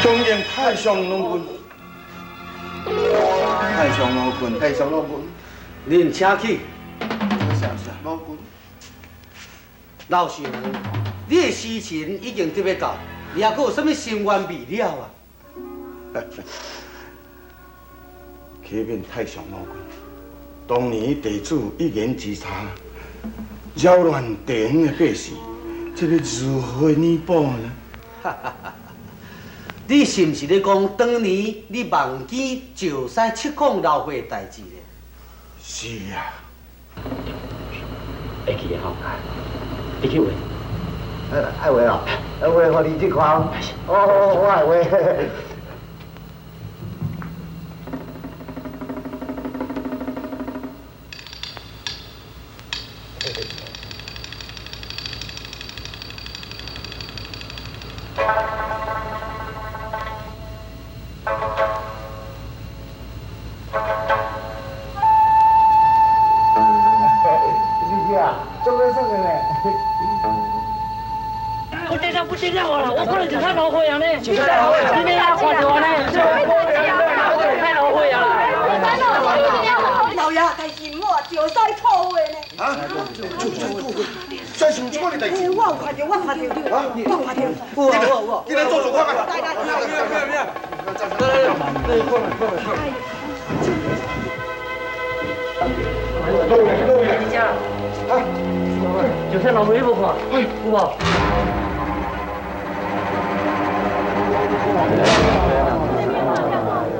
中原太上老君，太上老君，太上老君，恁请起。是老君。老师娘，你的事情已经得要到，你还阁有啥物心愿未了啊？启禀太上老君，当年地主一言之差，扰乱地方的百姓，这要如何弥补呢？你是毋是咧讲当年你忘记石西七孔老伙的代志咧？是啊。会记的吼，你去画。爱画哦，画互你这看。哦，我爱画。不见了我了，我可能就看老火样呢，你们呀看着我呢，看老火样了。老爷，但是我就使错话呢。啊？这是什么代志？我有看到，我看到，我看到。我，今天做主看看。就看老火不看，有无？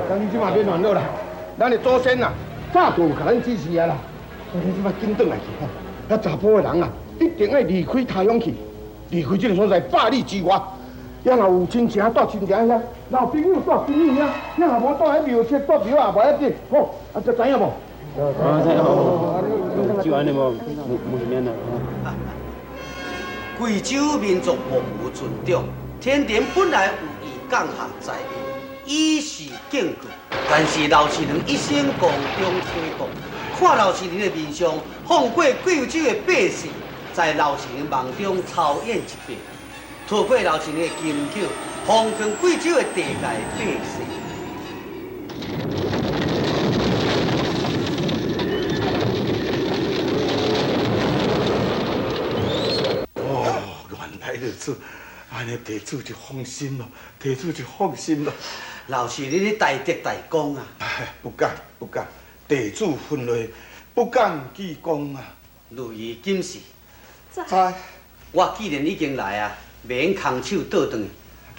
咱你即马变乱了啦！咱的祖先啊，早就有甲咱指示啊啦。所以即马紧转来去吼，遐查甫的人啊，一定要离开他乡去，离开这个所在，百里之外。遐若有亲情住亲情遐，若有朋友住朋友遐，遐若无住喺庙舍住庙啊，无一定。好，啊，就知影无？就安尼无免啦。贵州民族服务尊重，天庭本来有意降下在位，以示敬具。但是老市人一生光中推广，看老市人的面相，放过贵州的百姓，在老市人梦中操演一遍，突破老市人的金口，奉劝贵州的地界百姓。地主，安尼地主就放心了，地主就放心了。老是你咧大德大功啊！不敢，地主分类不敢记功啊。如意今时，知。我既然已经来啊，免空手倒转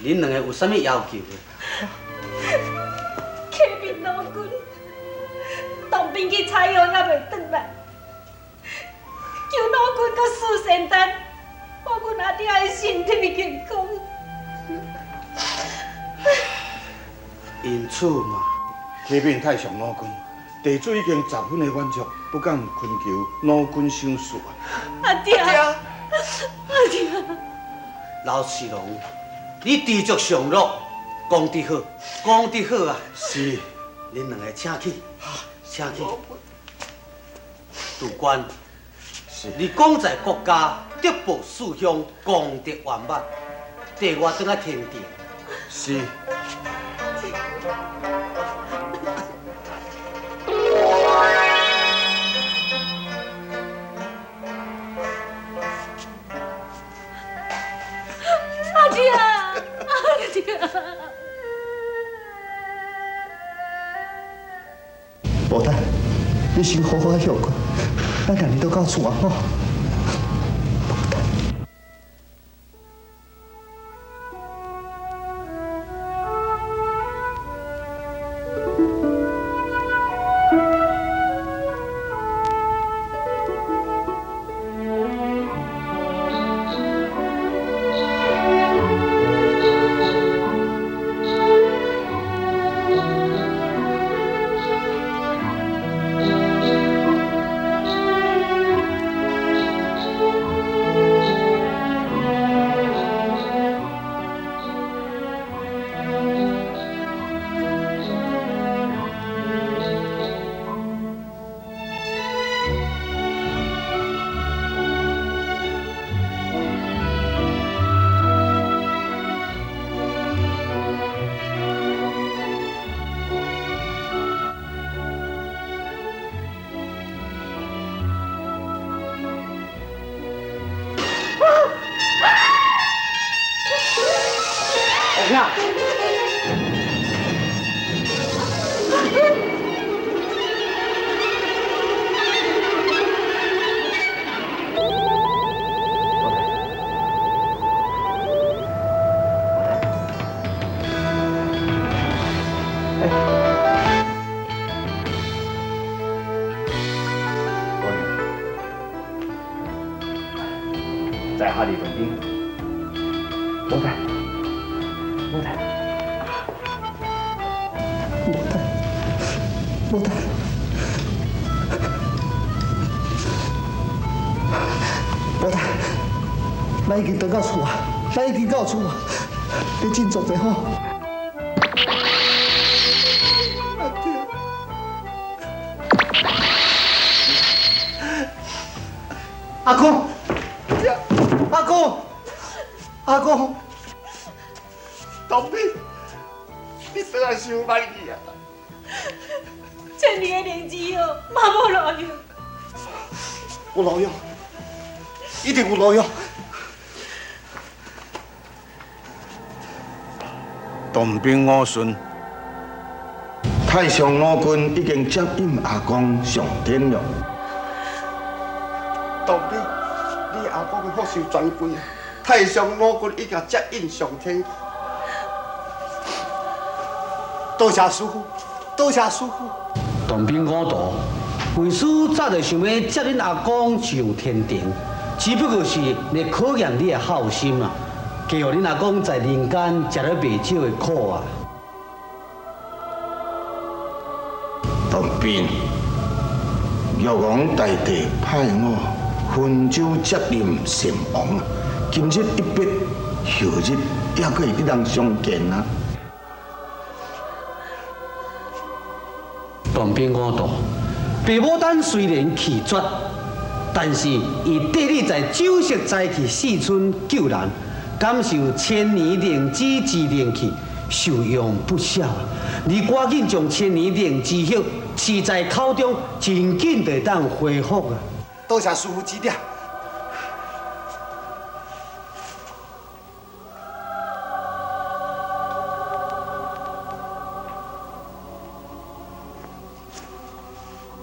去。恁两个有啥物要求？启禀老君，当兵去采药还袂转来，求老君甲四仙丹。我阮阿弟的身体健康。因此嘛，启禀太上老君，地主已经10分的满足，不敢恳求老君赏赐啊。阿弟，阿弟，老四郎，你知足常乐，讲得好，讲得好啊！是，恁两个请起，请起。主官，是你讲在国家。德报四乡，功德圆满，带我转来天庭。是。无等，你先好好休困，咱两日都到厝啊吼。呀！在哈里本兵，我在。 无太，无太，咱已经回到厝啊，咱已经到厝啊，你振作者好。阿公，阿公，阿公。 东兵，你倒来想歹去啊！千年的灵芝药，嘛无路用。有路用，一定有路用。东兵五孙，太上老君已经接引阿公上天了。东兵，你阿公的福寿全贵啊！太上老君已经接引上天。 多谢师傅，多谢师傅。东兵五道，为师早就想要接恁阿公上天庭，只不过是来考验你的孝心啊，加互恁阿公在人间吃了袂少的苦啊。东兵，玉皇大帝派我分州接任神王啊，今日一别，后日也可以人相见啊。 东兵五道，爸母丹虽然气绝，但是伊缀你在酒色财气四春救人，感受千年灵芝之灵气，受用不少。你赶紧将千年灵芝血吃在口中，真紧就当恢复啊！多谢师傅指点。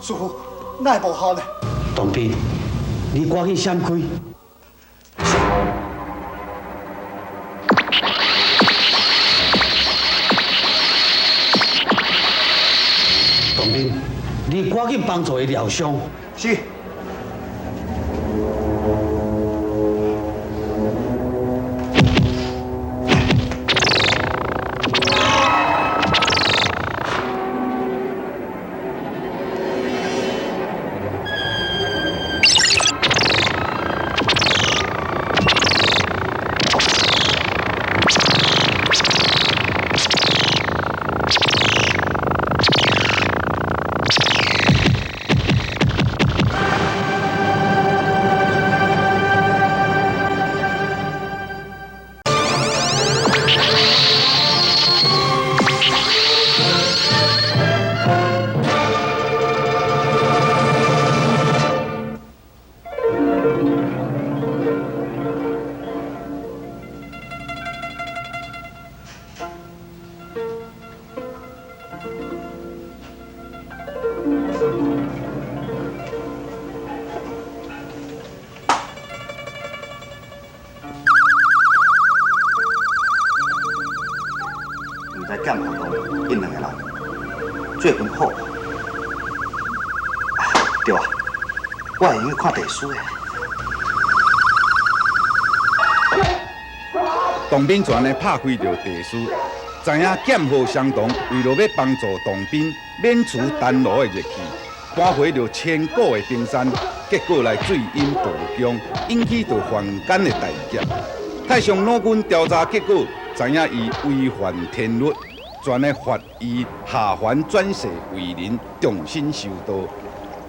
师傅，那会无效呢？东兵，你赶紧闪开！东兵，你赶紧帮助伊疗伤。是。对啊，我会用去看地书的。当兵全的拍开着地书，知影剑号相同，为了要帮助当兵免除单炉的热气，搬回着千古的冰山，结果来水淹暴江，引起着凡间的大劫。太上老君调查结果，知影伊违反天律，全的罚伊下凡转世为人，重新修道。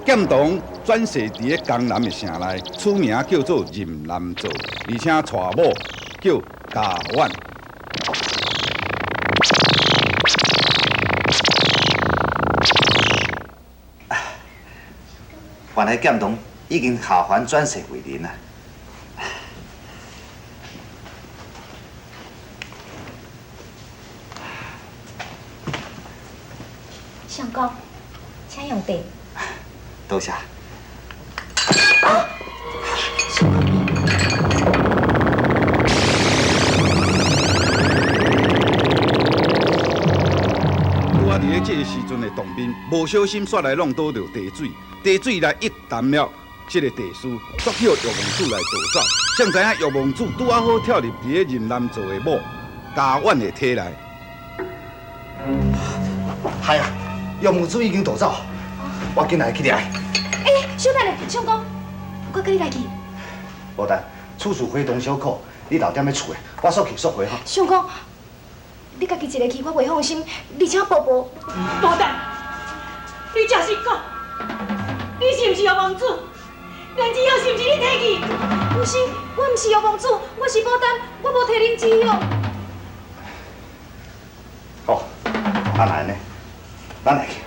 剑童转世伫咧江南的城内，出名叫做任南座，而且娶某叫嘉婉。原来剑童已经下凡转世为人啊！相公，请用茶。多谢。拄啊，伫咧这个时阵的当兵，无小心煞来弄倒着地水，地水来一啖了，这个地书捉叫玉皇子来夺走。谁知影玉皇子拄啊好跳入伫咧任南座的某嘉婉的体内。系啊，玉皇子已经夺走，我紧来去掠。小等下，相公，我跟你来去。无等，处处非同小可，你留踮咧厝的，我速去速回哈。相公，你家己一个去，我袂放心，而且宝宝。无等，你真是讲，你是毋是玉皇子？连芷药是毋是你摕去？不是，我毋是玉皇子，我是牡丹，我无摕恁芷药。好，安来呢？咱来去。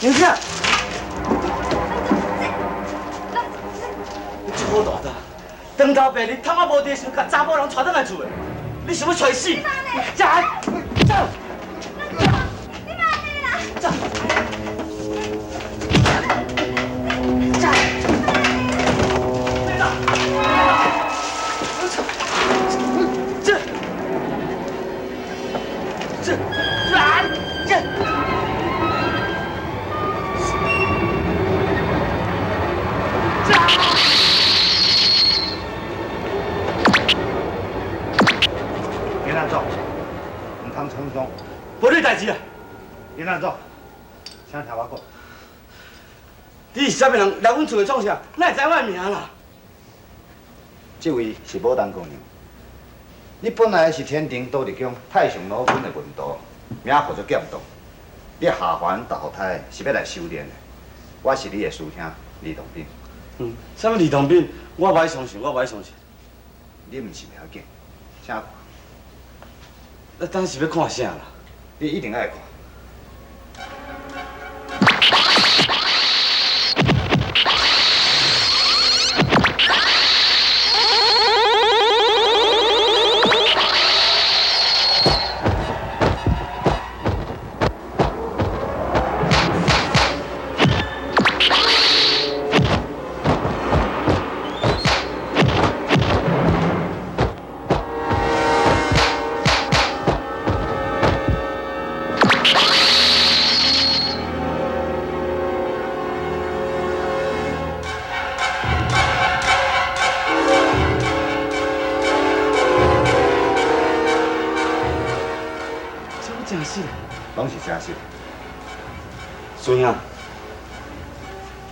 你看，你这好大胆！当头白日他妈无地想甲查某人带倒来厝的，你想要找死？走！走！你别安尼啦！走！无你代志啊！你哪走？请听我讲，你是啥物人来阮厝的创啥？哪会知我的名啦？这位是牡丹姑娘，你本来是天庭倒立宫太上老君的门徒，名号做剑童。你下凡投胎是要来修炼的。我是你的师兄李同斌。啥物李同斌？我袂相信，我袂相信。你毋是不要紧，请看。当是要看啥啦？你一定爱看。实的，拢是真实。孙兄，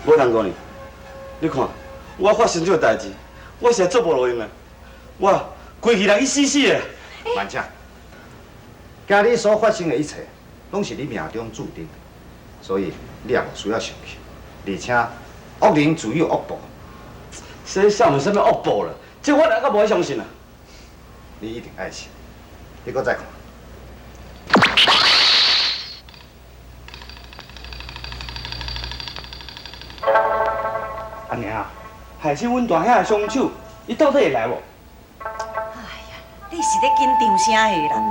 无通讲你，你看我发生这个代志，我实在做无路用的，我规气人一死死的。慢请，今日所发生的一切，拢是你命中注定的，所以你也无需要生气，而且恶人自有恶报。这少年什么恶报了？这我哪个无爱相信啊？你一定爱信。你搁再看。阿娘，害死阮大兄的凶手，伊到底会来无？哎呀，你是咧紧张啥的啦？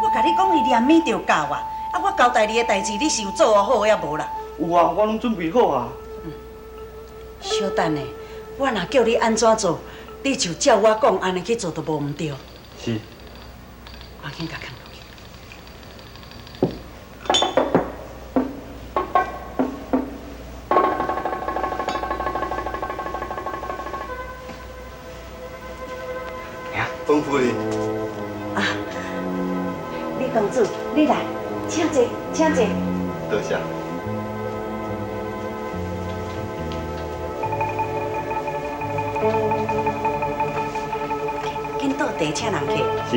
我甲你讲，伊念面就到啊！啊，我交代你的代志，你是有做好也无啦？有啊，我拢准备好啊。小等下，我若叫你安怎做，你就照我讲安尼去做，都无毋对。是。我紧甲看落去。吩咐你。啊，李公主，你来，请坐，请坐。多谢。紧倒茶请人客。是。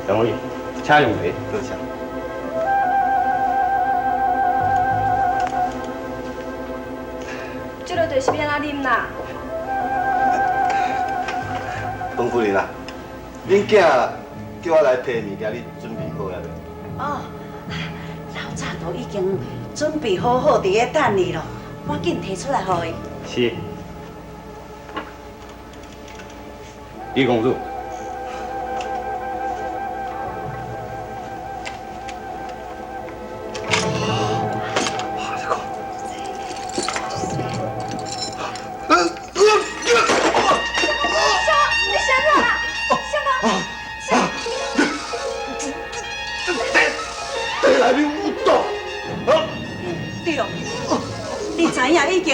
两位，请用茶，多谢。这个就是免啊啉啦。吩咐你啦，恁囝叫我来批物件，你准备好了未？哦，老早都已经准备好伫咧等你咯，赶紧摕出来互伊。是。李公主。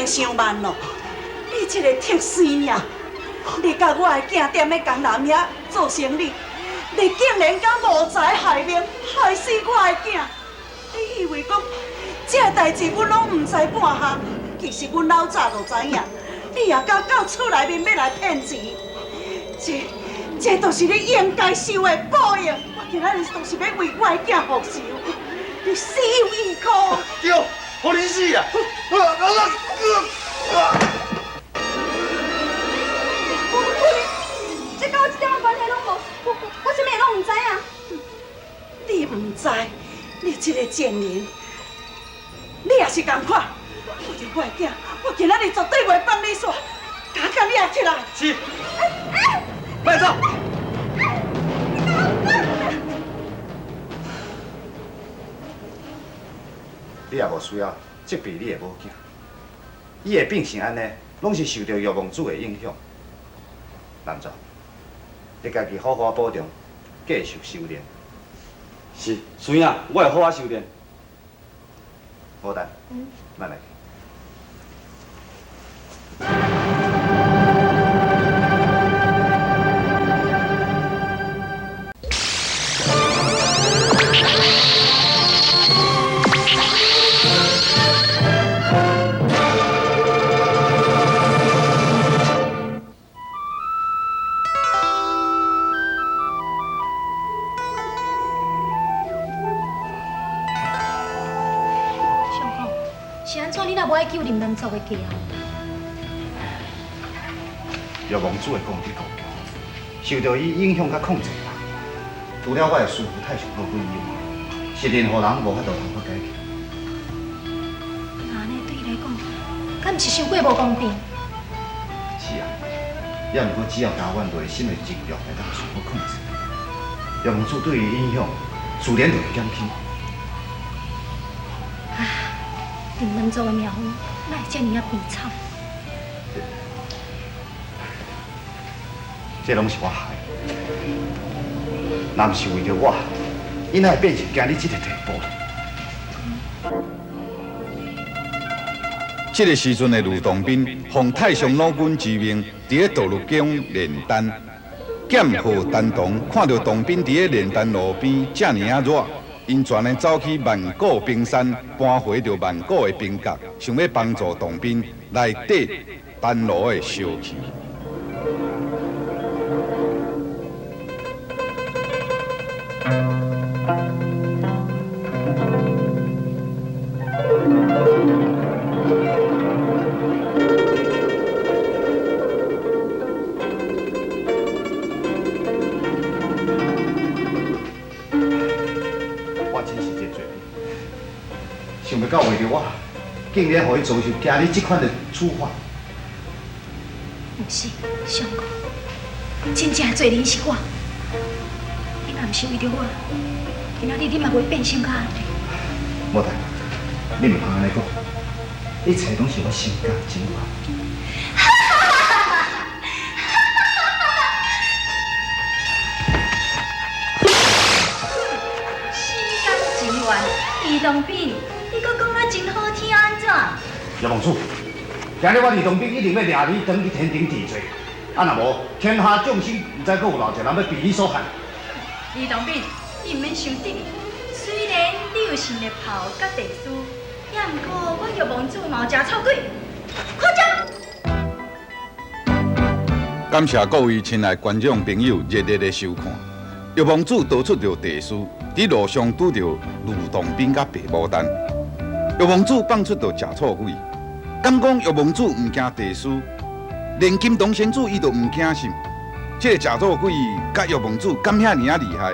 伤慢咯！你这个铁生呀，你甲我的囝踮咧江南遐做生意，你竟然敢无才害命，害死我的囝！你以为讲这代志阮拢唔知半项？其实阮老早就知影，你也敢到厝内面要来骗钱，这都是你应该受的报应。我今仔日都是要为我的囝复仇，你死有余辜！对，好你死啊！这跟我一点关系拢无，我啥物拢唔知影。你唔知，你这个贱人，你也是同款。为着我的囝，我今仔日绝对袂放你煞。赶紧你也起来。是。慢走。你也无需要责备你的某囝，伊的病成安尼，拢是受到药王子的影响。男仔，你家己好好保重，继续修炼。是，孙仔，我会好好修炼。好等，慢来。无爱救林南族的家。药王子的功力高强，受到伊影响甲控制啦。除了我的师傅太上好本以外，是任何人无法度通法解决。那安尼对伊来讲，敢毋是伤过无公平？是啊，也毋过只要交阮内心的情欲来当全部控制，药王子对伊影响自然就会减轻。林南族的命运，哪会这么啊悲惨？这拢是我害的。若毋是为着我，伊哪会变成今日这个地步？这个时阵的吕洞宾，奉太上老君之命，伫咧道路宫炼丹。剑河丹童看到洞宾伫咧炼丹路边遮尔啊热，因全呢走去万古冰山，搬回着万古的冰角，想要帮助洞宾来抵丹炉的烧气。想袂到为着我，竟然互伊遭受今日这款的处罚。不是，相公，真正罪人是我。你若毋是为着我，今仔日你嘛袂变心甲安尼。无代，你唔通安尼讲，一切拢是我心肝情愿。李洞宾，你搁讲啊真好听安怎？叶王主，今日我李洞宾一定要掠你登去天庭治罪，啊若无，天下众生唔知阁有偌济人要被你所害。李洞宾，你唔免伤得意。虽然你有神的炮甲地书，也毋过我叶王主嘛有食臭鬼。夸张！感谢各位亲爱观众朋友热烈的收看。叶王主导出着地书。伫路上拄着吕洞宾甲白牡丹，玉皇子放出着食臭鬼，敢讲玉皇子唔惊地书，连金童仙子伊都唔惊心。这个食臭鬼甲玉皇子敢遐尼啊厉害，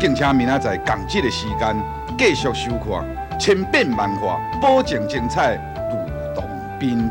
敬请明仔载同一个时间继续收看，千变万化，保证精彩吕洞宾。